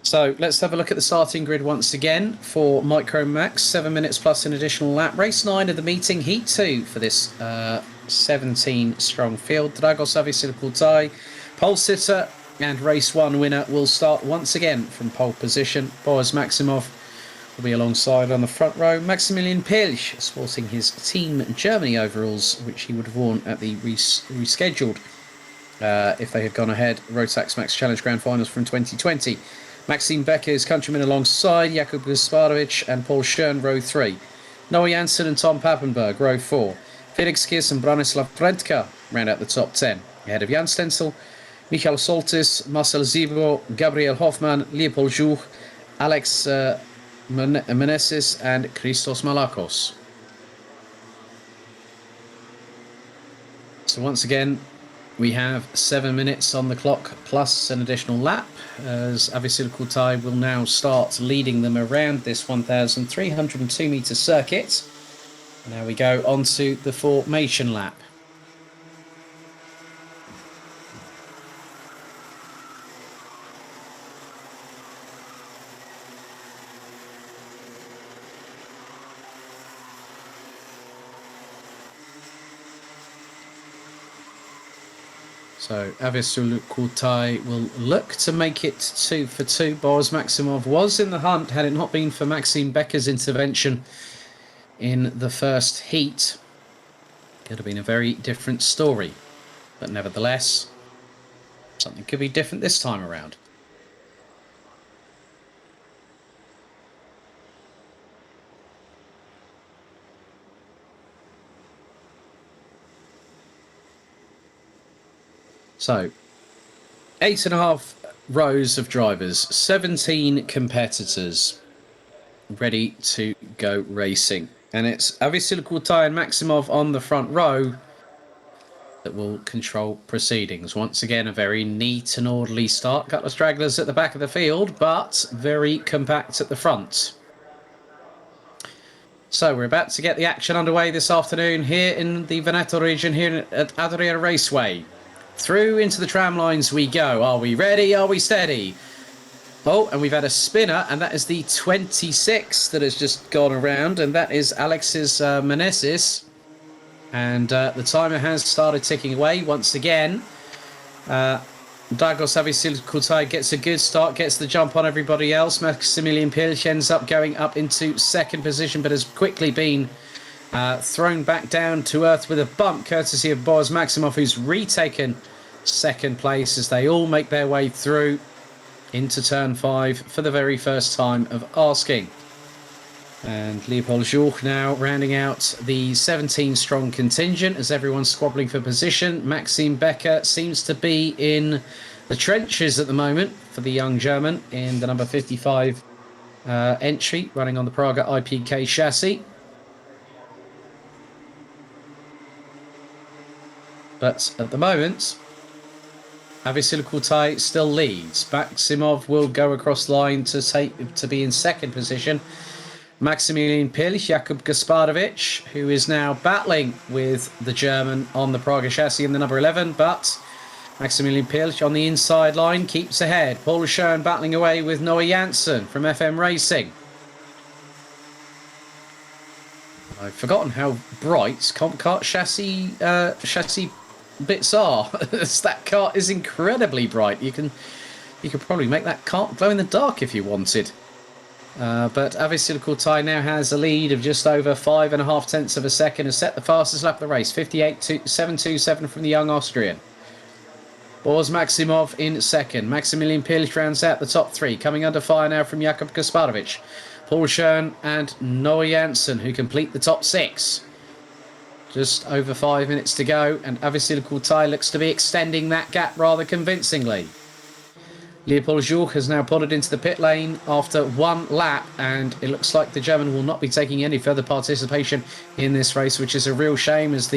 So let's have a look at the starting grid once again for Micro Max. 7 minutes plus an additional lap. Race 9 of the meeting, Heat 2 for this 17-strong field. Dragos Avisilkultai, pole sitter and race 1 winner will start once again from pole position. Boris Maximov will be alongside on the front row. Maximilian Pilch, sporting his Team Germany overalls, which he would have worn at the rescheduled, if they had gone ahead, Rotax Max Challenge Grand Finals from 2020. Maxime Becker's countrymen alongside Jakub Gasparovic and Paul Schön, row 3. Noah Janssen and Tom Pappenberg, row 4. Felix Kiss and Branislav Predka round out the top 10. Ahead of Jan Stenzel, Michael Soltis, Marcel Zibo, Gabriel Hoffmann, Leopold Jouch, Alex Meneses and Christos Malakos. So once again, we have 7 minutes on the clock plus an additional lap, as Avisilkultai will now start leading them around this 1,302 metre circuit. Now we go on to the formation lap. So Avisilkultai will look to make it 2 for 2. Boris Maximov was in the hunt had it not been for Maxime Becker's intervention in the first heat. It could have been a very different story. But nevertheless, something could be different this time around. So, 8.5 rows of drivers, 17 competitors ready to go racing. And it's Avisilkultai and Maximov on the front row that will control proceedings. Once again, a very neat and orderly start. Couple of stragglers at the back of the field, but very compact at the front. So we're about to get the action underway this afternoon here in the Veneto region, here at Adria Raceway. Through into the tram lines we go. Are we ready? Are we steady? Oh, and we've had a spinner, and that is the 26 that has just gone around, and that is Alexis Meneses. And the timer has started ticking away once again. Dragos Avisilkultai gets a good start, gets the jump on everybody else. Maximilian Pilch ends up going up into second position, but has quickly been thrown back down to earth with a bump, courtesy of Boris Maximov, who's retaken second place as they all make their way through into turn 5 for the very first time of asking. And Leopold Jouch now rounding out the 17-strong contingent as everyone's squabbling for position. Maxime Becker seems to be in the trenches at the moment for the young German in the number 55 entry, running on the Praga IPK chassis. But at the moment, Avisilkultai still leads. Maximov will go across line to be in second position. Maximilian Pilch, Jakub Gasparovic, who is now battling with the German on the Praga chassis in the number 11, but Maximilian Pilch on the inside line keeps ahead. Paul Schön battling away with Noah Janssen from FM Racing. I've forgotten how bright Comp Kart chassis bits are. That kart is incredibly bright. You could probably make that kart glow in the dark if you wanted. But Avisilkultai now has a lead of just over 5.5 tenths of a second, has set the fastest lap of the race, 58.727 from the young Austrian. Boris Maximov in second. Maximilian Pilch rounds out the top 3, coming under fire now from Jakub Gasparovic, Paul Schön and Noah Janssen, who complete the top 6. Just over 5 minutes to go, and Avisilkultai looks to be extending that gap rather convincingly. Leopold Jouch has now pulled it into the pit lane after 1 lap, and it looks like the German will not be taking any further participation in this race, which is a real shame as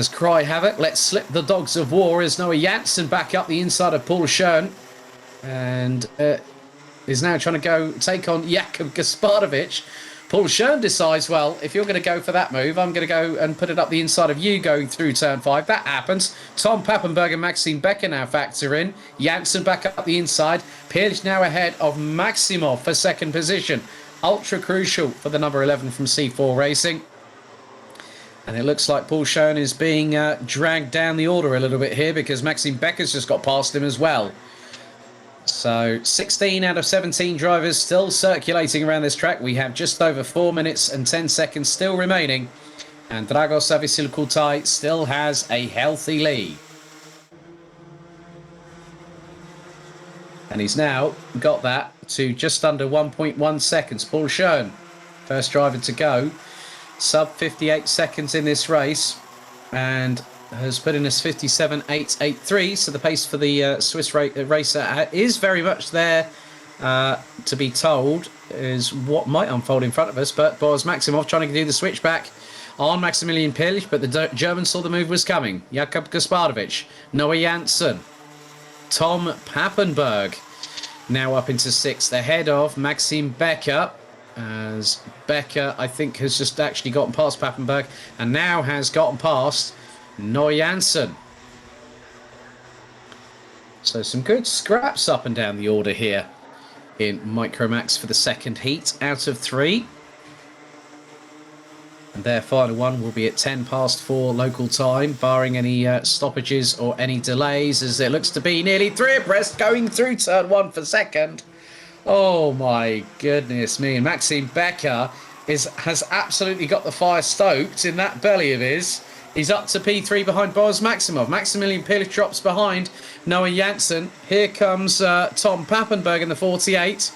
Cry Havoc lets slip the dogs of war as Noah Janssen back up the inside of Paul Schön, and is now trying to go take on Jakub Gasparovic. Paul Schoen decides, well, if you're going to go for that move, I'm going to go and put it up the inside of you going through turn 5. That happens. Tom Pappenberg and Maxime Becker now factor in. Janssen back up the inside. Pirch now ahead of Maximov for second position. Ultra crucial for the number 11 from C4 Racing. And it looks like Paul Schoen is being dragged down the order a little bit here because Maxime Becker's just got past him as well. So 16 out of 17 drivers still circulating around this track. We have just over 4 minutes and 10 seconds still remaining. And Dragos Savisil Kultai still has a healthy lead. And he's now got that to just under 1.1 seconds. Paul Schoen, first driver to go. Sub 58 seconds in this race. And has put in his 57.883, so the pace for the Swiss racer is very much there to be told is what might unfold in front of us, but Boris Maximov trying to do the switchback on Maximilian Pirch, but the German saw the move was coming. Jakub Gasparovic, Noah Janssen, Tom Pappenberg now up into 6th ahead of Maxime Becker, as Becker I think has just actually gotten past Pappenberg and now has gotten past Noah Janssen. So some good scraps up and down the order here in Micromax for the second heat out of 3. And their final one will be at 10 past 4 local time, barring any stoppages or any delays, as it looks to be nearly 3 abreast going through turn 1 for second. Oh my goodness me. And Maxime Becker has absolutely got the fire stoked in that belly of his. He's up to P3 behind Boris Maximov. Maximilian Pirch drops behind Noah Janssen. Here comes Tom Pappenberg in the 48.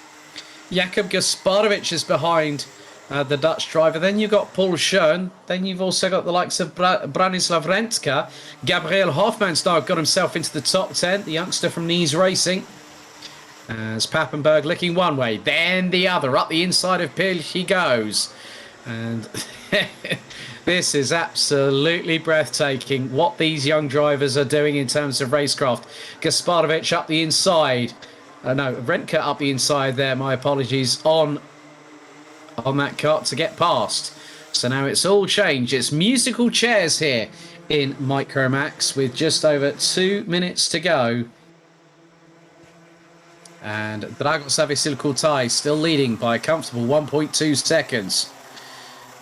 Jakub Gasparovic is behind the Dutch driver. Then you've got Paul Schoen. Then you've also got the likes of Branislav Rentka. Gabriel Hoffman's now got himself into the top 10. The youngster from Nice Racing. As Pappenberg looking one way, then the other. Up the inside of Pirch he goes. And this is absolutely breathtaking what these young drivers are doing in terms of racecraft. Gasparovic up the inside. Rentka up the inside there, my apologies, on that cart to get past. So now it's all changed. It's musical chairs here in Micromax with just over 2 minutes to go. And Dragos Savisil Kultai still leading by a comfortable 1.2 seconds.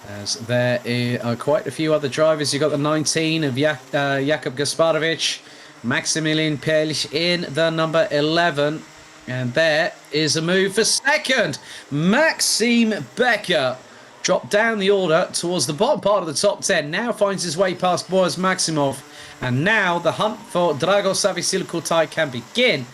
As there are quite a few other drivers. You've got the 19 of Jakub Gasparovic, Maximilian Pirch in the number 11. And there is a move for second. Maxime Becker dropped down the order towards the bottom part of the top 10. Now finds his way past Boris Maximov. And now the hunt for Dragos Savisil Kultai can begin.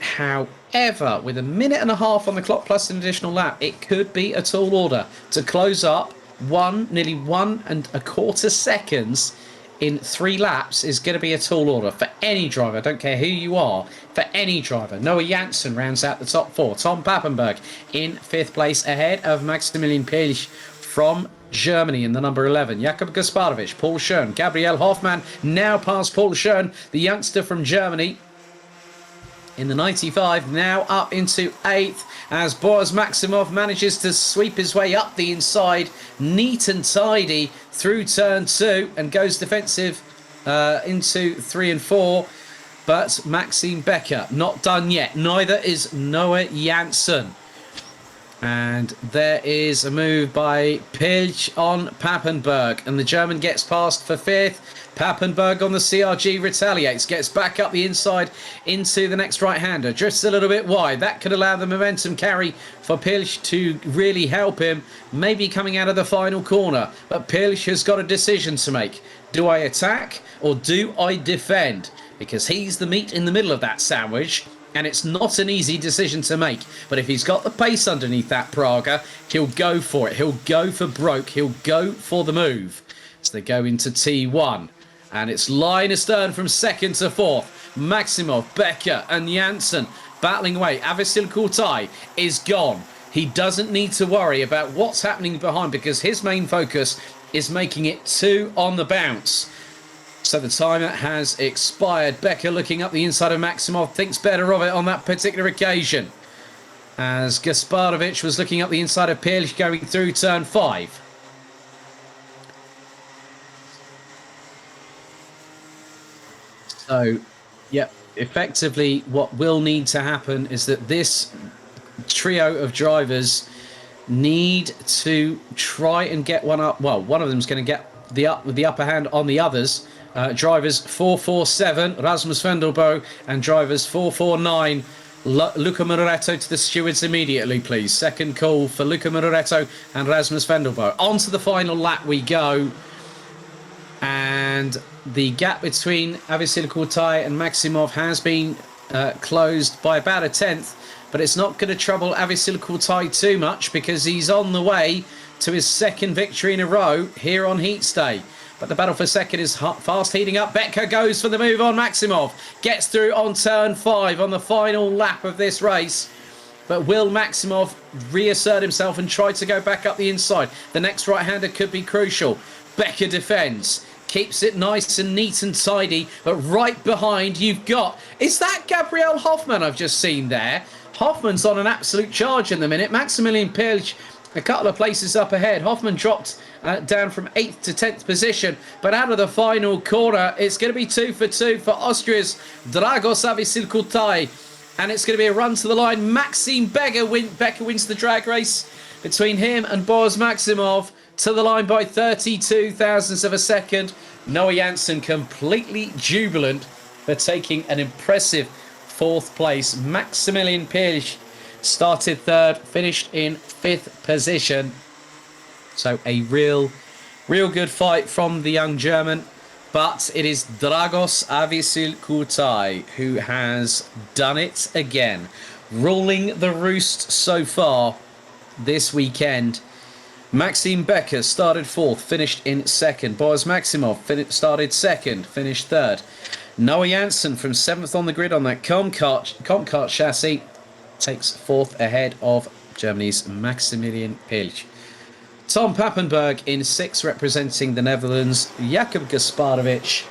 However, with a minute and a half on the clock plus an additional lap, it could be a tall order to close up nearly 1.25 seconds in 3 laps is going to be a tall order for any driver. I don't care who you are, for any driver. Noah Janssen rounds out the top 4. Tom Pappenberg in 5th place ahead of Maximilian Pirch from Germany in the number 11. Jakub Gasparovic, Paul Schoen, Gabriel Hoffmann now past Paul Schoen, the youngster from Germany. In the 95, now up into 8th as Boris Maximov manages to sweep his way up the inside, neat and tidy through turn 2 and goes defensive into 3 and 4. But Maxime Becker not done yet. Neither is Noah Janssen. And there is a move by Pirch on Pappenberg. And the German gets past for 5th. Pappenberg on the CRG retaliates, gets back up the inside into the next right-hander, drifts a little bit wide. That could allow the momentum carry for Pirch to really help him, maybe coming out of the final corner. But Pirch has got a decision to make. Do I attack or do I defend? Because he's the meat in the middle of that sandwich, and it's not an easy decision to make. But if he's got the pace underneath that Praga, he'll go for it. He'll go for broke. He'll go for the move. So they go into T1. And it's line astern from 2nd to 4th. Maximov, Becker and Janssen battling away. Savisil Kultai is gone. He doesn't need to worry about what's happening behind because his main focus is making it 2 on the bounce. So the timer has expired. Becker looking up the inside of Maximov thinks better of it on that particular occasion. as Gasparovic was looking up the inside of Pirch going through turn 5. So, yep, effectively what will need to happen is that this trio of drivers need to try and get one up. Well, one of them is going to get the upper hand on the others. Drivers 447, Rasmus Vendelbo, and drivers 449, Luca Moretto to the stewards immediately, please. Second call for Luca Moretto and Rasmus Vendelbo. On to the final lap we go. And the gap between Avisil Kurtai and Maximov has been closed by about a tenth, but it's not going to trouble Avisil Kurtai too much because he's on the way to his second victory in a row here on Heats Day. But the battle for second is fast heating up. Becker goes for the move on Maximov. Gets through on turn 5 on the final lap of this race. But will Maximov reassert himself and try to go back up the inside? The next right-hander could be crucial. Becker defends. Keeps it nice and neat and tidy. But right behind you've got... Is that Gabriel Hoffmann I've just seen there? Hoffmann's on an absolute charge in the minute. Maximilian Pirch a couple of places up ahead. Hoffmann dropped down from 8th to 10th position. But out of the final corner, it's going to be 2 for 2 for Austria's Dragos Avisil Kurtai. And it's going to be a run to the line. Maxime Becker wins the drag race between him and Boris Maximov to the line by 32 thousandths of a second. Noah Janssen completely jubilant for taking an impressive 4th place. Maximilian Pirch started 3rd, finished in 5th position. So a real good fight from the young German. But it is Dragos Avisil Kurtai who has done it again. Ruling the roost so far this weekend. Maxime Becker started 4th, finished in 2nd. Boris Maximov started 2nd, finished 3rd. Noah Janssen from 7th on the grid on that Comcart chassis takes 4th ahead of Germany's Maximilian Pirch. Tom Pappenberg in 6th, representing the Netherlands. Jakub Gasparovic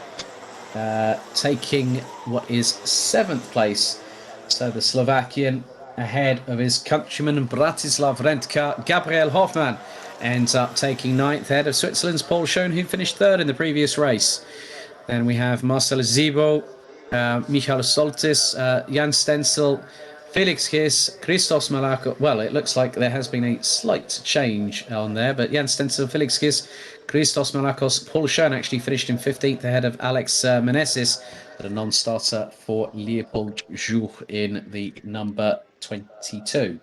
taking what is 7th place. So the Slovakian ahead of his countryman Bratislav Rentka. Gabriel Hoffmann ends up taking 9th ahead of Switzerland's Paul Schoen, who finished 3rd in the previous race. Then we have Marcel Zibo, Michael Soltis, Jan Stenzel, Felix Kiss, Christos Malakos. Well, it looks like there has been a slight change on there, but Jan Stenzel, Felix Kiss, Christos Malakos, Paul Schoen actually finished in 15th ahead of Alex Meneses, but a non-starter for Leopold Joux in the number 22.